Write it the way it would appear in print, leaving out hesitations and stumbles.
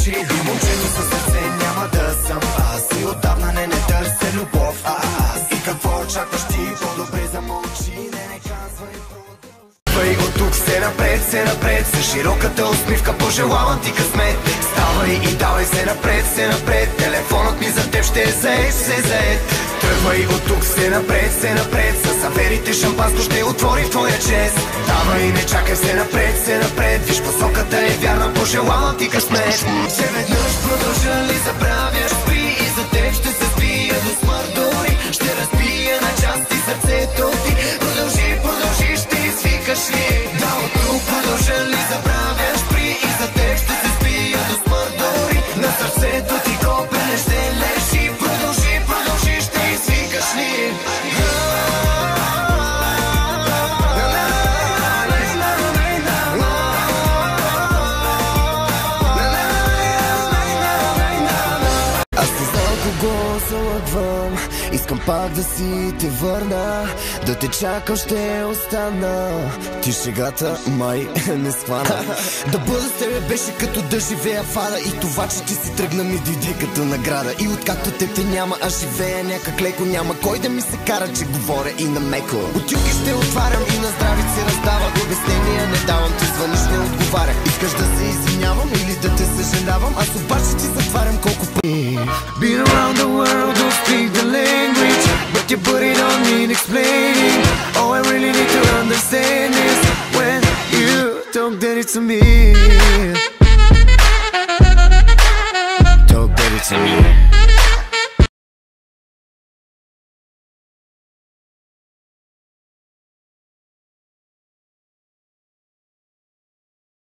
очи. И момчето със сърце няма да съм аз. И отдавна не търся любов, аз. И какво очакваш ти, по-добре замълчи. Не казвай, продължавай. От тук все напред, с широката усмивка пожелавам ти късмет. Ставай и давай се напред. Телефонът ми за теб ще е заед. Тръгвай от тук все напред, с аферите шампанско ще отвори в твоя чест. Давай, не чакай, все напред. Виж, посоката е вярна, пожелавам ти късмет. Ще веднъж продължа ли забравяш, спри и за теб ще се спия до смърт дори. Ще разбия на части сърцето ти. Продължи, ще извикаш ли? Да, от тук продължа ли забравяш, спри и за теб ще се спия до смърт дори. На сърцето ти копене ще лежи. Продължи, ще извикаш ли? Аз не знам кого залъгвам, искам пак да си те върна, да те чакам ще остана. Ти шегата май не схвана. Да бъда с тебе беше като да живея в ада. И това, че ти си тръгна ми дойде като награда. И откакто те няма, аз живея някак леко. Няма кой да ми се кара, че говоря и на меко. Бутилки ще отварям и на здравици раздавам. Обяснения не давам, ти звъниш не отговаря. Искаш да се извинявам или да те съжалявам, аз обаче ти затварям колко пъти. Been around the world, don't speak the language, but you put it on me explaining. All I really need to understand is when you talk dirty to me.